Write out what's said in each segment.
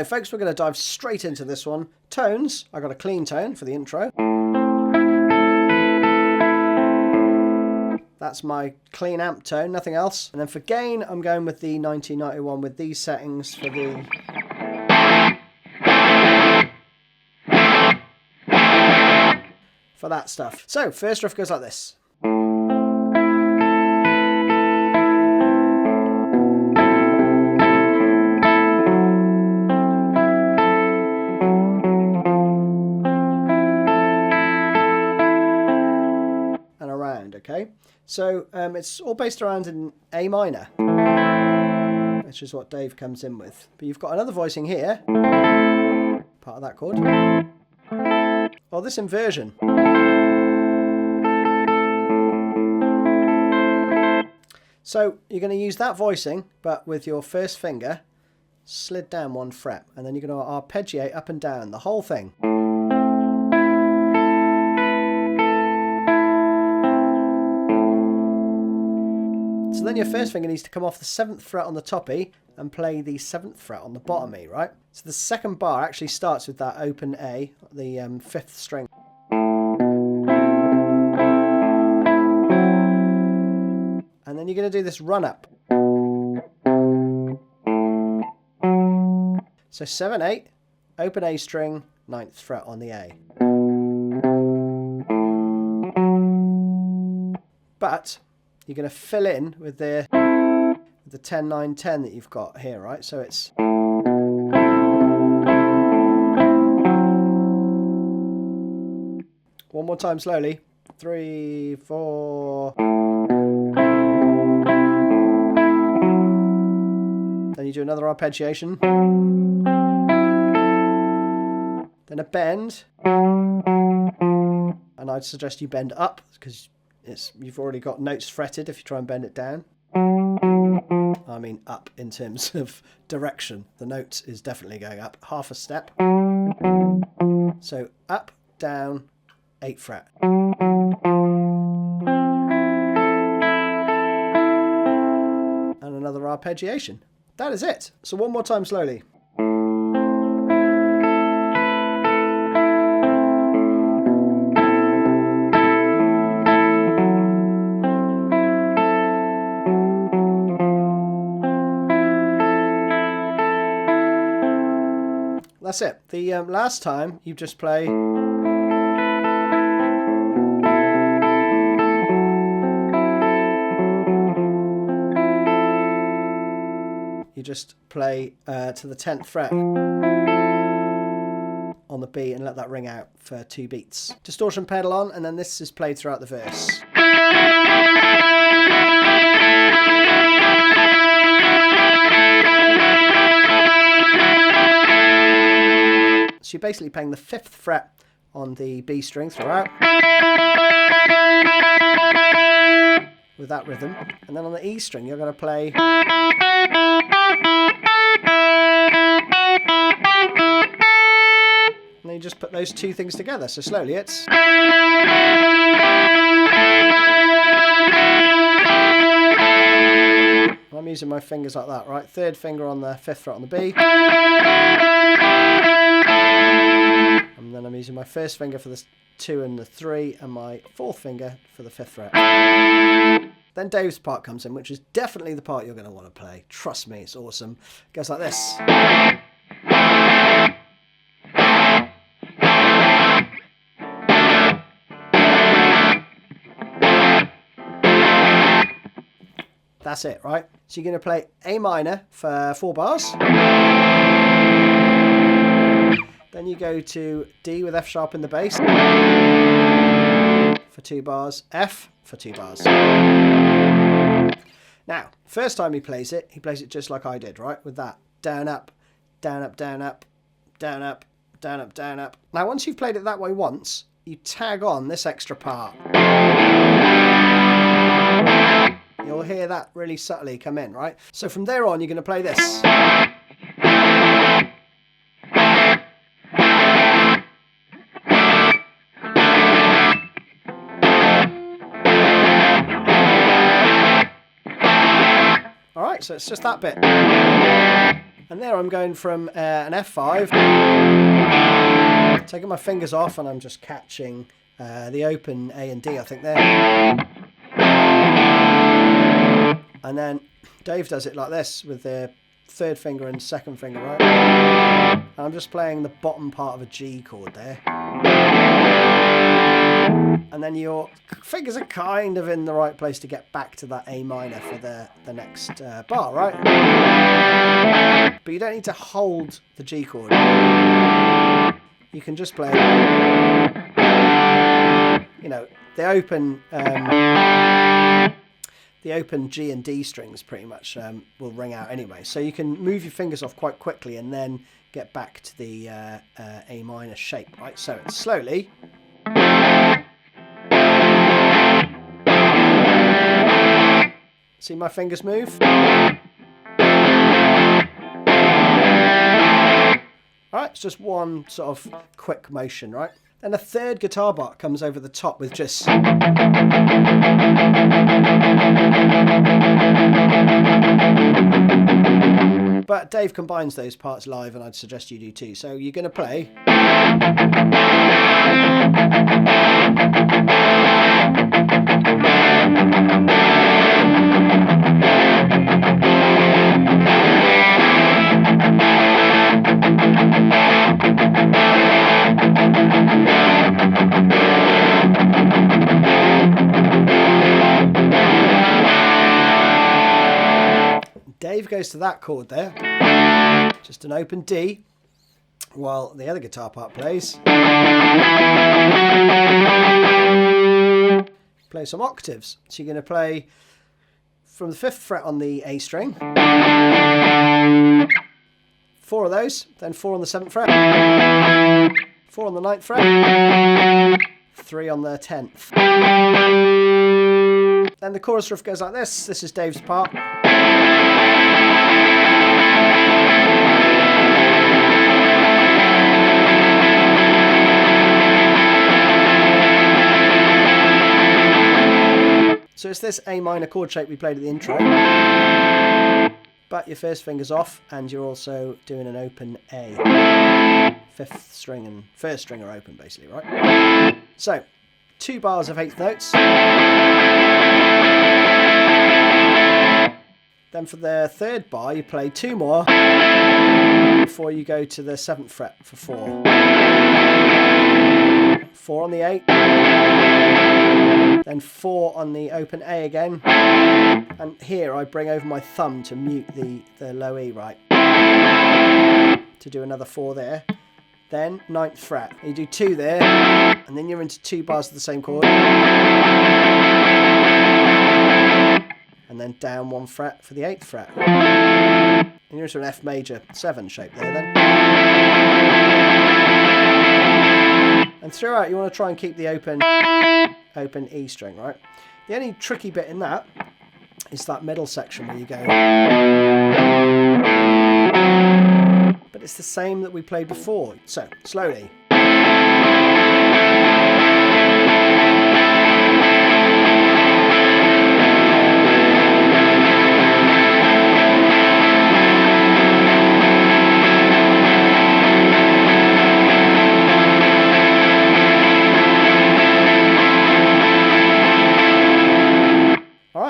folks, we're going to dive straight into this one. Tones, I got a clean tone for the intro. That's my clean amp tone, nothing else. And then for gain, I'm going with the 1991 with these settings for the... for that stuff. So, first riff goes like this. And around, okay? So, it's all based around in A minor, which is what Dave comes in with. But you've got another voicing here, part of that chord. Or this inversion. So you're going to use that voicing, but with your first finger slid down 1 fret, and then you're going to arpeggiate up and down the whole thing. So then your first finger needs to come off the 7th fret on the toppy and play the 7th fret on the bottom E, right? So the second bar actually starts with that open A, the 5th string. And then you're going to do this run up. So 7, 8, open A string, 9th fret on the A. But you're going to fill in with the 10, 9, 10 that you've got here, right? So it's... One more time slowly. 3, 4... Then you do another arpeggiation. Then a bend. And I'd suggest you bend up, because you've already got notes fretted if you try and bend it down. I mean up in terms of direction. The note is definitely going up. Half a step. So up, down, 8th fret. And another arpeggiation. That is it. So one more time slowly. That's it. The last time you just play... You just play to the 10th fret on the B and let that ring out for 2 beats. Distortion pedal on, and then this is played throughout the verse. So you're basically playing the 5th fret on the B string throughout with that rhythm, and then on the E string you're going to play... And then you just put those 2 things together. So slowly it's... I'm using my fingers like that, right? 3rd finger on the 5th fret on the B. And then I'm using my 1st finger for the 2 and the 3, and my 4th finger for the 5th fret. Then Dave's part comes in, which is definitely the part you're going to want to play. Trust me, it's awesome. It goes like this. That's it, right? So you're going to play A minor for 4 bars. Then you go to D with F sharp in the bass for 2 bars, F for 2 bars. Now, first time he plays it just like I did, right? With that down, up, down, up, down, up, down, up, down, up, down, up. Now, once you've played it that way once, you tag on this extra part. You'll hear that really subtly come in, right? So from there on, you're going to play this. All right, so it's just that bit. And there I'm going from an F5, taking my fingers off, and I'm just catching the open A and D, I think there. And then Dave does it like this with the third finger and second finger, right? And I'm just playing the bottom part of a G chord there. And then your fingers are kind of in the right place to get back to that A minor for the next bar, right? But you don't need to hold the G chord. You can just play, you know, the open G and D strings pretty much will ring out anyway. So you can move your fingers off quite quickly and then get back to the A minor shape, right? So it's slowly. See my fingers move? Alright, it's just one sort of quick motion, right? Then a third guitar part comes over the top with just... But Dave combines those parts live, and I'd suggest you do too. So you're going to play... Dave goes to that chord there, just an open D, while the other guitar part plays. Play some octaves. So you're going to play from the 5th fret on the A string, 4 of those, then 4 on the 7th fret, 4 on the 9th fret, 3 on the 10th. Then the chorus riff goes like this. This is Dave's part. So it's this A minor chord shape we played at the intro, but your first finger's off and you're also doing an open A. 5th string and 1st string are open basically, right? So, 2 bars of 8th notes. Then for the 3rd bar you play 2 more before you go to the 7th fret for 4. 4 on the 8, then 4 on the open A again, and here I bring over my thumb to mute the low E, right, to do another 4 there, then 9th fret, you do 2 there, and then you're into 2 bars of the same chord, and then down 1 fret for the 8th fret, and you're into an F major 7 shape there then. And throughout you want to try and keep the open E string, right? The only tricky bit in that is that middle section where you go. But it's the same that we played before. So, slowly.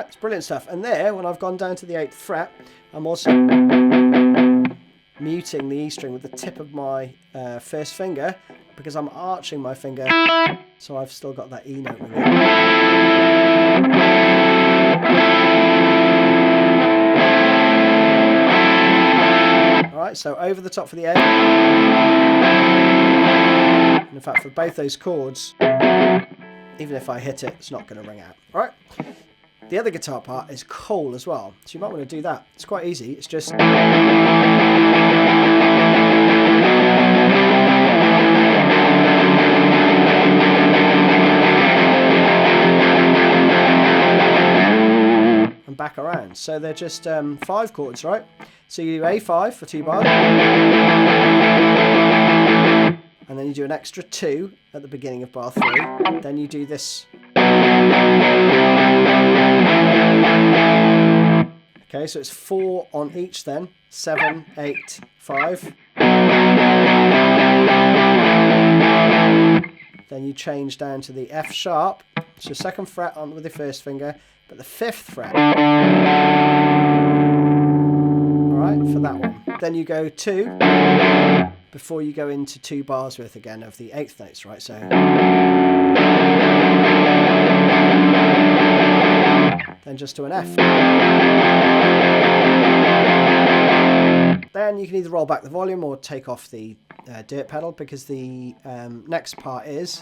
It's brilliant stuff. And there, when I've gone down to the 8th fret, I'm also muting the E string with the tip of my 1st finger because I'm arching my finger, so I've still got that E note with it. Alright, so over the top for the A. And in fact, for both those chords, even if I hit it, it's not going to ring out. Alright? The other guitar part is cool as well, so you might want to do that. It's quite easy, it's just... and back around. So they're just 5 chords, right? So you do A5 for 2 bars, and then you do an extra 2 at the beginning of bar 3. Then you do this Okay, so it's 4 on each then. 7, 8, 5. Then you change down to the F sharp. So 2nd fret on with the 1st finger, but the 5th fret. Alright, for that one. Then you go 2 before you go into 2 bars worth again of the 8th notes, right? So then just to an F. Then you can either roll back the volume or take off the dirt pedal, because the next part is...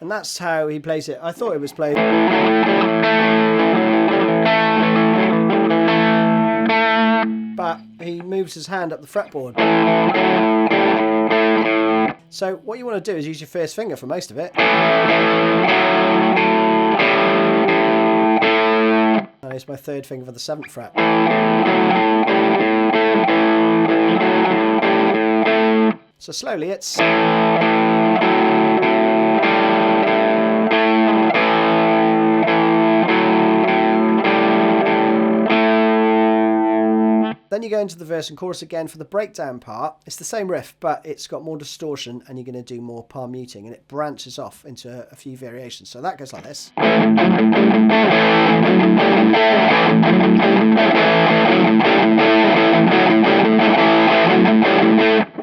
And that's how he plays it. I thought it was played... But he moves his hand up the fretboard. So what you want to do is use your 1st finger for most of it. And it's my 3rd finger for the 7th fret. So slowly it's... Then you go into the verse and chorus again for the breakdown part. It's the same riff, but it's got more distortion, and you're going to do more palm muting, and it branches off into a few variations. So that goes like this.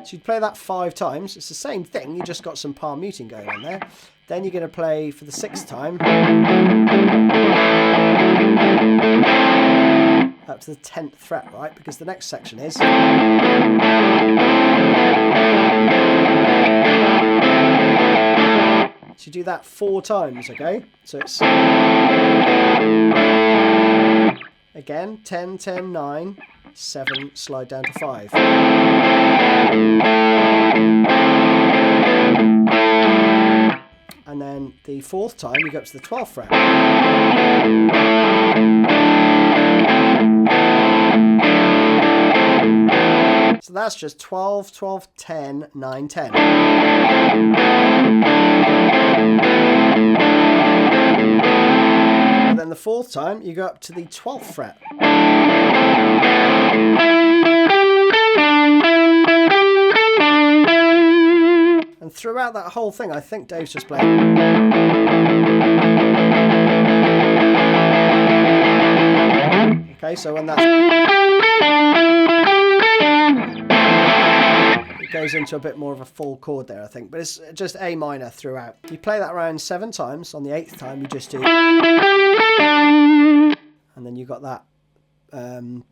So you'd play that 5 times. It's the same thing, you just got some palm muting going on there. Then you're going to play for the 6th time up to the 10th fret, right? Because the next section is... So you do that 4 times, okay? So it's... Again, 10, 10, 9, 7, slide down to 5. And then the 4th time, you go up to the 12th fret. So that's just 12, 12, 10, 9, 10. And then the 4th time, you go up to the 12th fret. And throughout that whole thing, I think Dave's just playing. Okay, so when that's... It goes into a bit more of a full chord there, I think. But it's just A minor throughout. You play that around 7 times. On the 8th time, you just do... And then you got that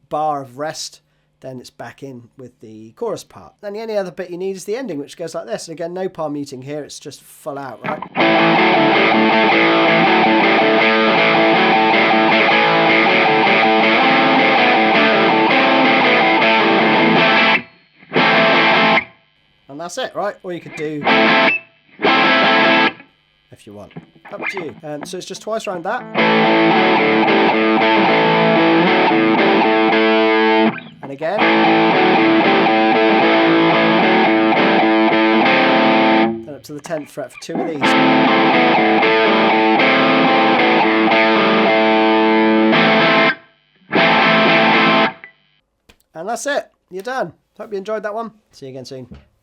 bar of rest. Then it's back in with the chorus part. Then the only other bit you need is the ending, which goes like this. And again, no palm muting here. It's just full out, right? And that's it, right? Or you could do... if you want. Up to you. So it's just twice around that. And again. Then up to the 10th fret for 2 of these. And that's it. You're done. Hope you enjoyed that one. See you again soon.